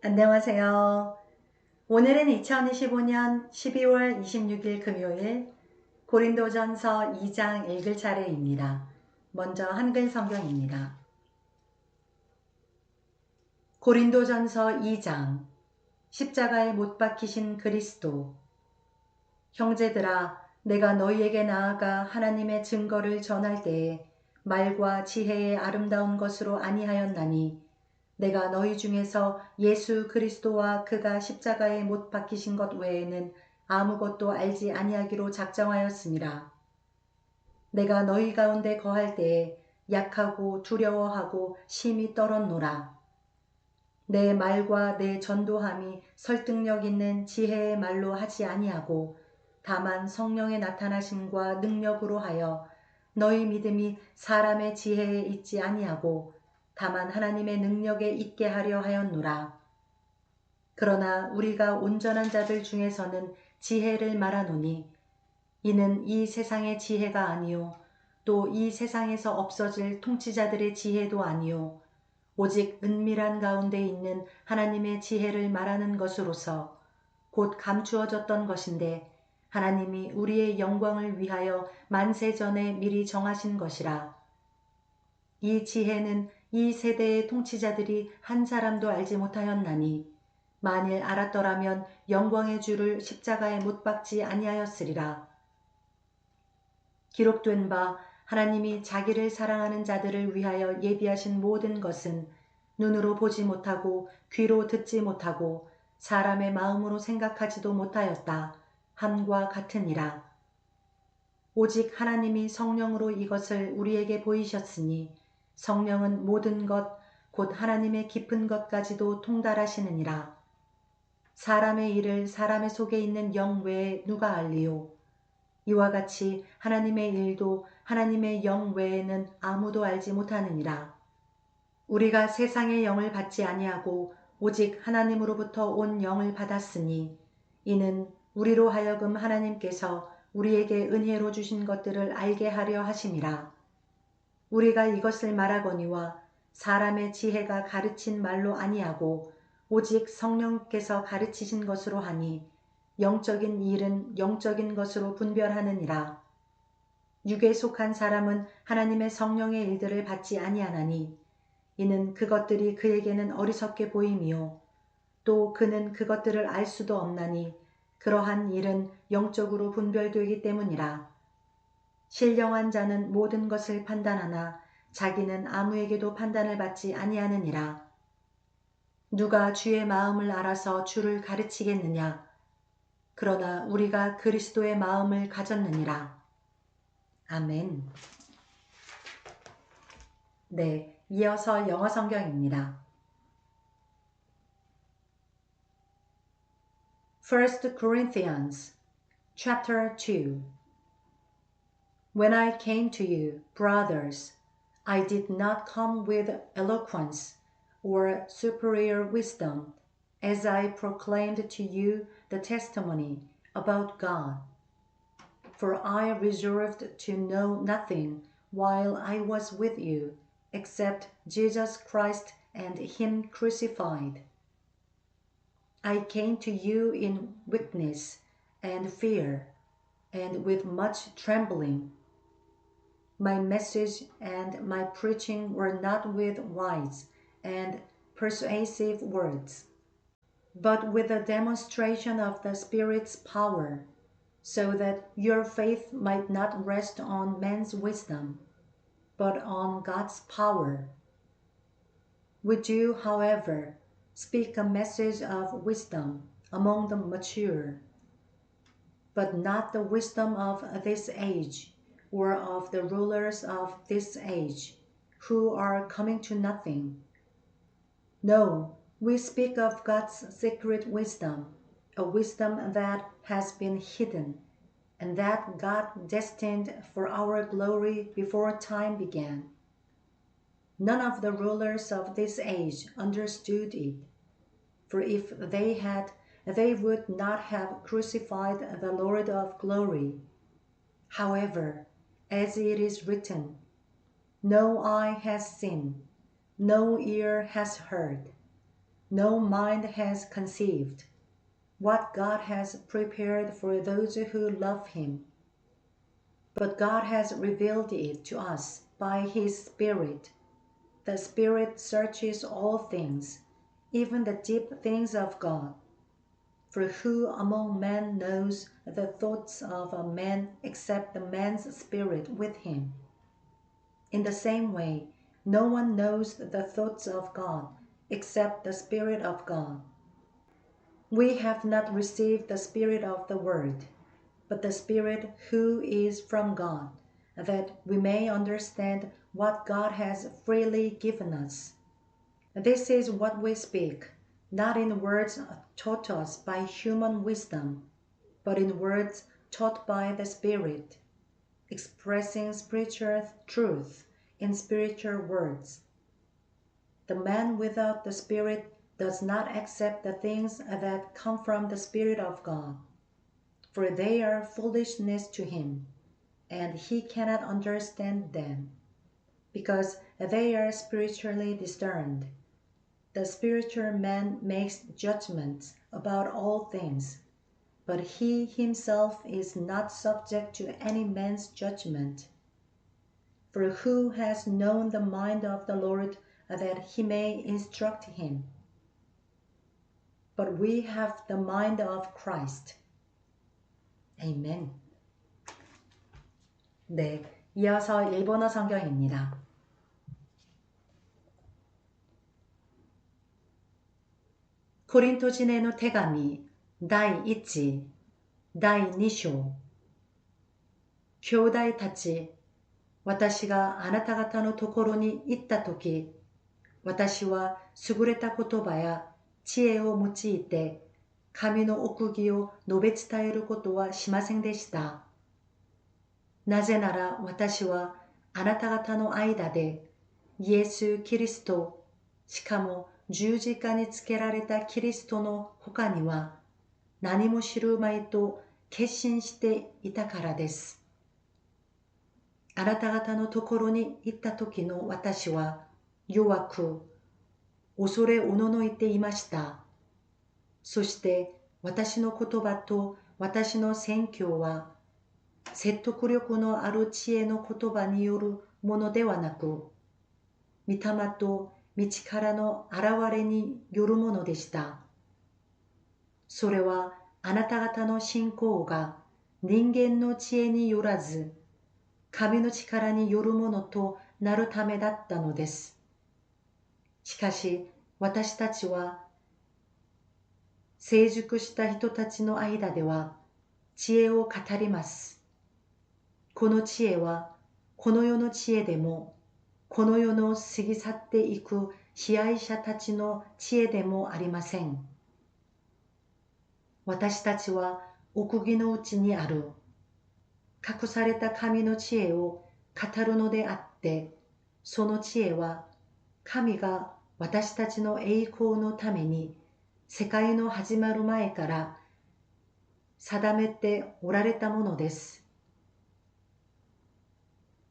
안녕하세요. 오늘은 2025년 12월 26일 금요일 고린도전서 2장 읽을 차례입니다. 먼저 한글 성경입니다. 고린도전서 2장 십자가에 못 박히신 그리스도. 형제들아, 내가 너희에게 나아가 하나님의 증거를 전할 때에 말과 지혜의 아름다운 것으로 아니하였나니 내가 너희 중에서 예수 그리스도와 그가 십자가에 못 박히신 것 외에는 아무것도 알지 아니하기로 작정하였습니다. 내가 너희 가운데 거할 때에 약하고 두려워하고 심히 떨었노라. 내 말과 내 전도함이 설득력 있는 지혜의 말로 하지 아니하고 다만 성령의 나타나심과 능력으로 하여 너희 믿음이 사람의 지혜에 있지 아니하고 다만 하나님의 능력에 있게 하려 하였노라. 그러나 우리가 온전한 자들 중에서는 지혜를 말하노니 이는 이 세상의 지혜가 아니요 또 이 세상에서 없어질 통치자들의 지혜도 아니요 오직 은밀한 가운데 있는 하나님의 지혜를 말하는 것으로서 곧 감추어졌던 것인데 하나님이 우리의 영광을 위하여 만세전에 미리 정하신 것이라. 이 지혜는 이 세대의 통치자들이 한 사람도 알지 못하였나니 만일 알았더라면 영광의 주를 십자가에 못 박지 아니하였으리라. 기록된 바 하나님이 자기를 사랑하는 자들을 위하여 예비하신 모든 것은 눈으로 보지 못하고 귀로 듣지 못하고 사람의 마음으로 생각하지도 못하였다 함과 같으니라. 오직 하나님이 성령으로 이것을 우리에게 보이셨으니 성령은 모든 것 곧 하나님의 깊은 것까지도 통달하시느니라. 사람의 일을 사람의 속에 있는 영 외에 누가 알리요? 이와 같이 하나님의 일도 하나님의 영 외에는 아무도 알지 못하느니라. 우리가 세상의 영을 받지 아니하고 오직 하나님으로부터 온 영을 받았으니 이는 우리로 하여금 하나님께서 우리에게 은혜로 주신 것들을 알게 하려 하심이라. 우리가 이것을 말하거니와 사람의 지혜가 가르친 말로 아니하고 오직 성령께서 가르치신 것으로 하니 영적인 일은 영적인 것으로 분별하느니라. 육에 속한 사람은 하나님의 성령의 일들을 받지 아니하나니 이는 그것들이 그에게는 어리석게 보임이요 또 그는 그것들을 알 수도 없나니 그러한 일은 영적으로 분별되기 때문이라. 신령한 자는 모든 것을 판단하나 자기는 아무에게도 판단을 받지 아니하느니라. 누가 주의 마음을 알아서 주를 가르치겠느냐? 그러나 우리가 그리스도의 마음을 가졌느니라. 아멘. 네, 이어서 영어 성경입니다. 1 Corinthians chapter 2. When I came to you, brothers, I did not come with eloquence or superior wisdom, as I proclaimed to you the testimony about God. For I resolved to know nothing while I was with you, except Jesus Christ and Him crucified. I came to you in weakness and fear, and with much trembling. My message and my preaching were not with wise and persuasive words, but with a demonstration of the Spirit's power, so that your faith might not rest on man's wisdom, but on God's power. We do, however, speak a message of wisdom among the mature, but not the wisdom of this age, or of the rulers of this age, who are coming to nothing. No, we speak of God's secret wisdom, a wisdom that has been hidden, and that God destined for our glory before time began. None of the rulers of this age understood it, for if they had, they would not have crucified the Lord of glory. However, as it is written, no eye has seen, no ear has heard, no mind has conceived, what God has prepared for those who love him. But God has revealed it to us by his Spirit. The Spirit searches all things, even the deep things of God. For who among men knows the thoughts of a man except the man's spirit with him? In the same way, no one knows the thoughts of God except the Spirit of God. We have not received the Spirit of the world, but the Spirit who is from God, that we may understand what God has freely given us. This is what we speak, not in words taught us by human wisdom, but in words taught by the Spirit, expressing spiritual truth in spiritual words. The man without the Spirit does not accept the things that come from the Spirit of God, for they are foolishness to him, and he cannot understand them, because they are spiritually discerned. The spiritual man makes judgments about all things, but he himself is not subject to any man's judgment. For who has known the mind of the Lord that he may instruct him? But we have the mind of Christ. 아멘. 네, 이어서 일본어 성경입니다.コリント人への手紙第1、第2章。兄弟たち、私があなた方のところに行ったとき、私は優れた言葉や知恵を用いて、神の奥義を述べ伝えることはしませんでした。なぜなら私はあなた方の間で、イエス・キリスト、しかも十字架につけられたキリストの他には何も知るまいと決心していたからです。あなた方のところに行った時の私は弱く恐れおののいていました。そして私の言葉と私の宣教は説得力のある知恵の言葉によるものではなく、御霊と道からの現れによるものでした。それはあなた方の信仰が人間の知恵によらず、神の力によるものとなるためだったのです。しかし私たちは成熟した人たちの間では知恵を語ります。この知恵はこの世の知恵でも、この世の過ぎ去っていく支配者たちの知恵でもありません。私たちは奥義のうちにある隠された神の知恵を語るのであって、その知恵は神が私たちの栄光のために世界の始まる前から定めておられたものです。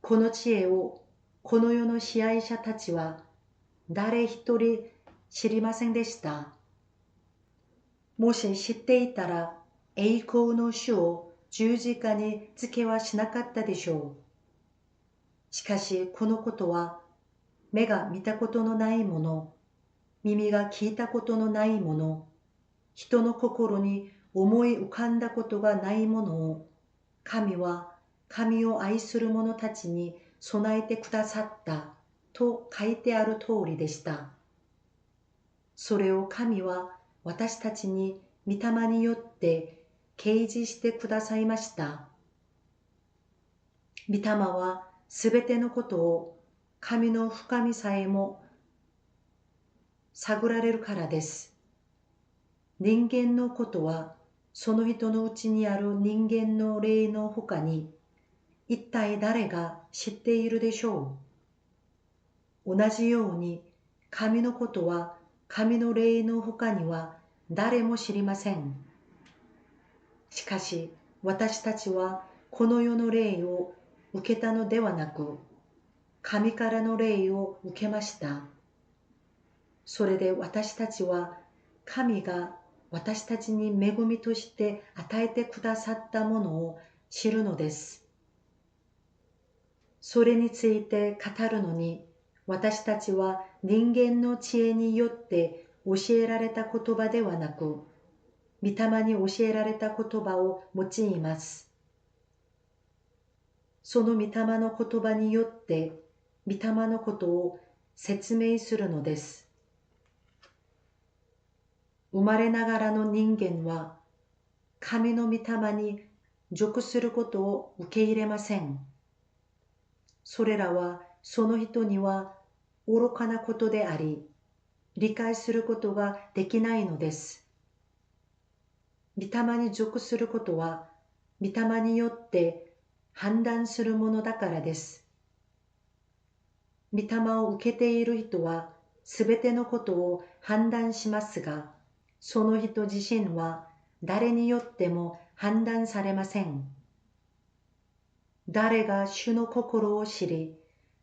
この知恵をこの世の支配者たちは誰一人知りませんでした。もし知っていたら栄光の主を十字架につけはしなかったでしょう。しかしこのことは目が見たことのないもの、耳が聞いたことのないもの、人の心に思い浮かんだことがないものを、神は神を愛する者たちに備えてくださったと書いてある通りでした。それを神は私たちに御霊によって掲示してくださいました。御霊はすべてのことを神の深みさえも探られるからです。人間のことはその人のうちにある人間の霊のほかに一体誰が知っているでしょう。同じように神のことは神の霊のほかには誰も知りません。しかし私たちはこの世の霊を受けたのではなく、神からの霊を受けました。それで私たちは神が私たちに恵みとして与えてくださったものを知るのです。それについて語るのに、私たちは人間の知恵によって教えられた言葉ではなく、御霊に教えられた言葉を用います。その御霊の言葉によって、御霊のことを説明するのです。生まれながらの人間は、神の御霊に属することを受け入れません。それらはその人には愚かなことであり、理解することができないのです。御霊に属することは、御霊によって判断するものだからです。御霊を受けている人は、すべてのことを判断しますが、その人自身は誰によっても判断されません。誰が主の心を知り、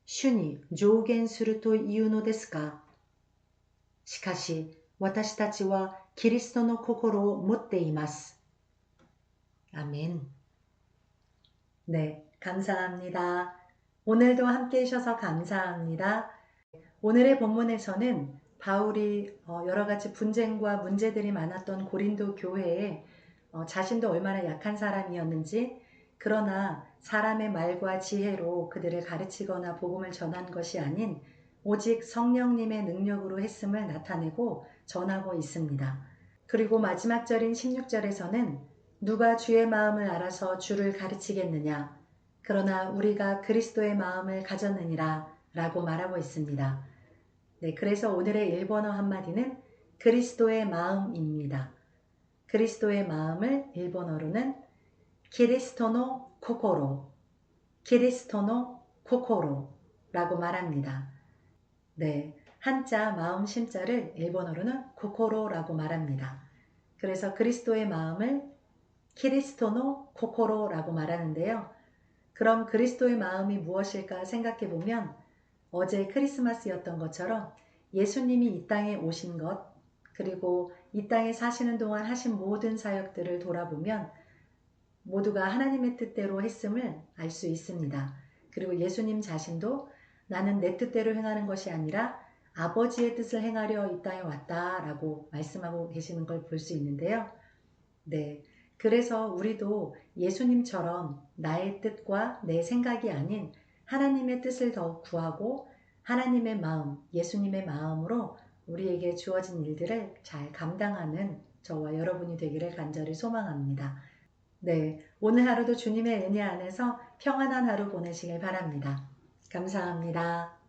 主に上言するというのですか。しかし、私たちはキリストの心を持っています。아멘. 네, 감사합니다. 오늘도 함께 해주셔서 감사합니다. 오늘의 본문에서는 바울이 여러 가지 분쟁과 문제들이 많았던 고린도 교회에 자신도 얼마나 약한 사람이었는지, 그러나 사람의 말과 지혜로 그들을 가르치거나 복음을 전한 것이 아닌 오직 성령님의 능력으로 했음을 나타내고 전하고 있습니다. 그리고 마지막 절인 16절에서는 누가 주의 마음을 알아서 주를 가르치겠느냐, 그러나 우리가 그리스도의 마음을 가졌느니라 라고 말하고 있습니다. 네, 그래서 오늘의 일본어 한마디는 그리스도의 마음입니다. 그리스도의 마음을 일본어로는 키리스토노 코코로, 키리스토노 코코로라고 말합니다. 네, 한자 마음 심자를 일본어로는 코코로라고 말합니다. 그래서 그리스도의 마음을 키리스토노 코코로라고 말하는데요. 그럼 그리스도의 마음이 무엇일까 생각해 보면 어제 크리스마스였던 것처럼 예수님이 이 땅에 오신 것, 그리고 이 땅에 사시는 동안 하신 모든 사역들을 돌아보면 모두가 하나님의 뜻대로 했음을 알 수 있습니다. 그리고 예수님 자신도 나는 내 뜻대로 행하는 것이 아니라 아버지의 뜻을 행하려 이 땅에 왔다라고 말씀하고 계시는 걸 볼 수 있는데요. 네, 그래서 우리도 예수님처럼 나의 뜻과 내 생각이 아닌 하나님의 뜻을 더 구하고 하나님의 마음, 예수님의 마음으로 우리에게 주어진 일들을 잘 감당하는 저와 여러분이 되기를 간절히 소망합니다. 네, 오늘 하루도 주님의 은혜 안에서 평안한 하루 보내시길 바랍니다. 감사합니다.